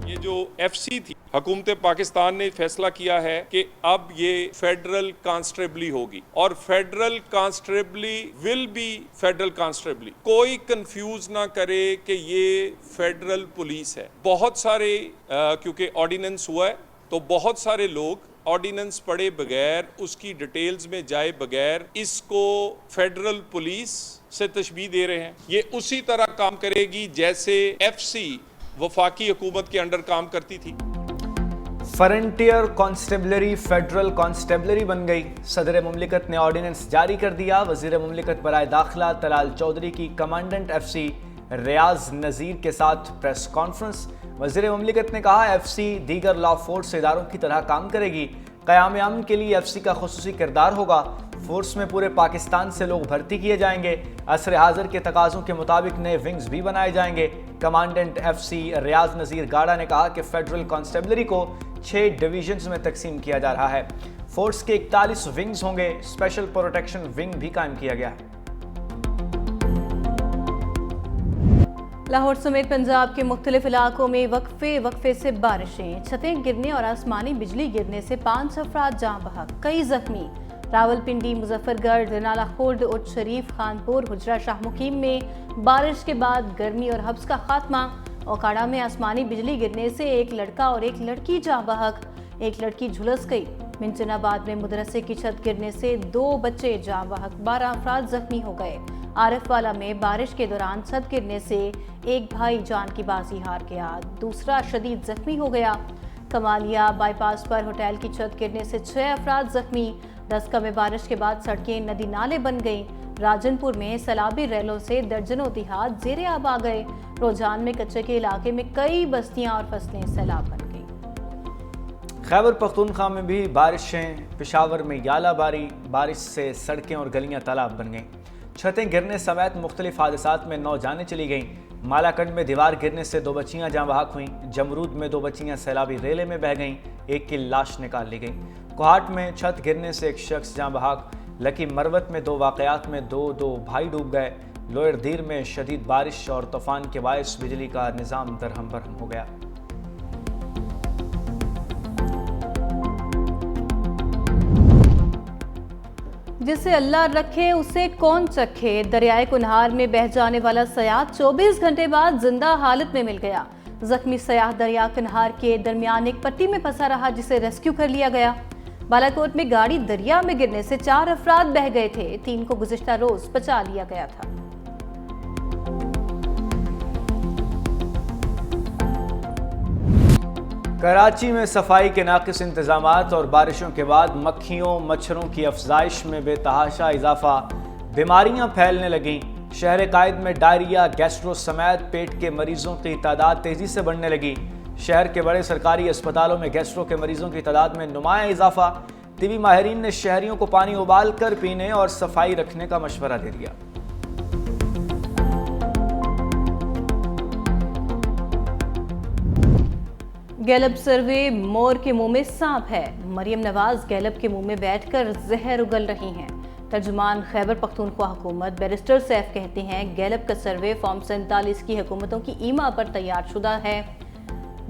یہ جو FC تھی حکومت پاکستان نے فیصلہ کیا ہے کہ اب یہ فیڈرل کانسٹیبلی ہوگی اور فیڈرل کانسٹیبلی ول بی فیڈرل کانسٹیبلی. کوئی کنفیوز نہ کرے کہ یہ فیڈرل پولیس ہے. بہت سارے کیونکہ آرڈیننس ہوا ہے تو بہت سارے لوگ آرڈیننس پڑھے بغیر اس کی ڈیٹیلز میں جائے بغیر اس کو فیڈرل پولیس سے تشبیہ دے رہے ہیں. یہ اسی طرح کام کرے گی جیسے FC وفاقی حکومت کے انڈر کام کرتی تھی. فرنٹیئر کانسٹیبلری فیڈرل کانسٹیبلری بن گئی. صدر مملکت نے آرڈیننس جاری کر دیا. وزیر مملکت برائے داخلہ طلال چودھری کی کمانڈنٹ FC ریاض نذیر کے ساتھ پریس کانفرنس. وزیر مملکت نے کہا FC دیگر لا فورس اداروں کی طرح کام کرے گی. قیام امن کے لیے FC کا خصوصی کردار ہوگا. فورس میں پورے پاکستان سے لوگ بھرتی کیے جائیں گے. عصر حاضر کے تقاضوں کے مطابق نئے ونگز بھی بنائے جائیں گے. کمانڈنٹ FC ریاض نذیر گاڑا نے کہا کہ فیڈرل کانسٹیبلری کو 6 ڈویژنز میں تقسیم کیا جا رہا ہے. فورس کے 41 ونگز ہوں گے. اسپیشل پروٹیکشن ونگ بھی قائم کیا گیا ہے. لاہور سمیت پنجاب کے مختلف علاقوں میں وقفے سے بارشیں، چھتیں گرنے اور آسمانی بجلی گرنے سے 5 افراد جاں بحق، کئی زخمی. راولپنڈی، مظفر گڑھ، نالا خورد، اٹھ شریف، خانپور، حجرہ شاہ مقیم میں بارش کے بعد گرمی اور حبس کا خاتمہ. اوکاڑا میں آسمانی بجلی گرنے سے ایک لڑکا اور ایک لڑکی جاں بحق، ایک لڑکی جھلس گئی. منچن آباد میں مدرسے کی چھت گرنے سے 2 بچے جاں بحق، 12 افراد زخمی ہو گئے. عارف والا میں بارش کے دوران چھت گرنے سے ایک بھائی جان کی بازی ہار گیا، دوسرا شدید زخمی ہو گیا. Kamalia by pass per hotel کی چھت گرنے سے 6 افراد زخمی. دسکا میں بارش کے بعد سڑکیں ندی نالے بن گئیں. راجن پور میں سیلابی ریلوں سے درجنوں دیہات زیر آب آ گئے. روجان میں کچے کے علاقے میں کئی بستیاں اور فصلیں سیلاب بن گئیں. خیبر پختونخوا میں بھی بارشیں. پشاور میں یالہ باری، بارش سے سڑکیں اور گلیاں تالاب بن گئیں. چھتیں گرنے سمیت مختلف حادثات میں 9 جانیں چلی گئیں. مالاکنڈ میں دیوار گرنے سے 2 بچیاں جاں بحق ہوئیں. جمرود میں 2 بچیاں سیلابی ریلے میں بہہ گئیں، ایک کی لاش نکال لی گئی. کوہاٹ میں چھت گرنے سے ایک شخص جاں بحق. لکی مروت میں 2 واقعات میں 2 بھائی ڈوب گئے. لوئر دیر میں شدید بارش اور طوفان کے باعث بجلی کا نظام درہم برہم ہو گیا. جسے اللہ رکھے اسے کون چکھے. دریائے کنہار میں بہہ جانے والا سیاح 24 گھنٹے بعد زندہ حالت میں مل گیا. زخمی سیاح دریا کنہار کے درمیان ایک پٹی میں پھنسا رہا جسے ریسکیو کر لیا گیا. بالاکوٹ میں گاڑی دریا میں گرنے سے 4 افراد بہہ گئے تھے. 3 کو گزشتہ روز بچا لیا گیا تھا. کراچی میں صفائی کے ناقص انتظامات اور بارشوں کے بعد مکھیوں مچھروں کی افزائش میں بے تحاشا اضافہ. بیماریاں پھیلنے لگیں. شہر قائد میں ڈائریا، گیسٹرو سمیت پیٹ کے مریضوں کی تعداد تیزی سے بڑھنے لگی. شہر کے بڑے سرکاری اسپتالوں میں گیسٹرو کے مریضوں کی تعداد میں نمایاں اضافہ. طبی ماہرین نے شہریوں کو پانی ابال کر پینے اور صفائی رکھنے کا مشورہ دے دیا. گیلب سروے مور کے منہ میں سانپ ہے. مریم نواز گیلب کے منہ میں بیٹھ کر زہر اگل رہی ہیں. ترجمان خیبر پختونخوا حکومت بیرسٹر سیف کہتے ہیں گیلب کا سروے فارم 47 کی حکومتوں کی ایما پر تیار شدہ ہے.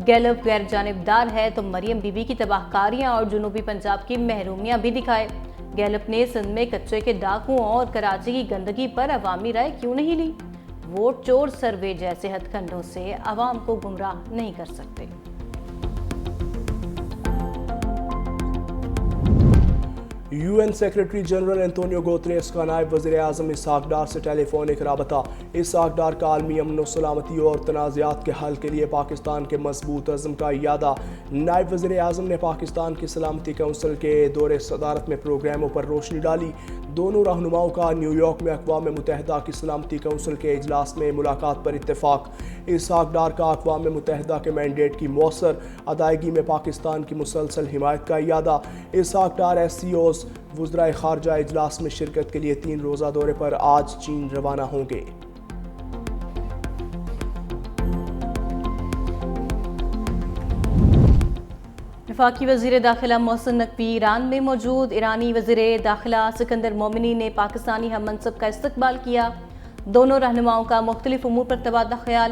گیلب غیر جانبدار ہے تو مریم بی بی کی تباہ کاریاں اور جنوبی پنجاب کی محرومیاں بھی دکھائے. گیلب نے سندھ میں کچے کے ڈاکوں اور کراچی کی گندگی پر عوامی رائے کیوں نہیں لی. ووٹ چور سروے جیسے ہتھ کنڈوں سے عوام کو گمراہ نہیں کر سکتے. UN secretary general Antonio Guterres کا نائب وزیر اعظم اسحاق ڈار سے ٹیلی فونک رابطہ. اسحاق ڈار کا عالمی امن و سلامتی اور تنازعات کے حل کے لیے پاکستان کے مضبوط عزم کا اعادہ. نائب وزیر اعظم نے پاکستان کی سلامتی کونسل کے دور صدارت میں پروگراموں پر روشنی ڈالی. دونوں رہنماؤں کا نیو یارک میں اقوام متحدہ کی سلامتی کونسل کے اجلاس میں ملاقات پر اتفاق. اسحاق ڈار کا اقوام متحدہ کے مینڈیٹ کی مؤثر ادائیگی میں پاکستان کی مسلسل حمایت کا اعادہ. اسحاق ڈار SCOs وزرائے خارجہ اجلاس میں شرکت کے لیے 3 روزہ دورے پر آج چین روانہ ہوں گے. وفاقی وزیر داخلہ محسن نقوی ایران میں موجود. ایرانی وزیر داخلہ سکندر مومنی نے پاکستانی ہم منصب کا استقبال کیا. دونوں رہنماؤں کا مختلف امور پر تبادلہ خیال.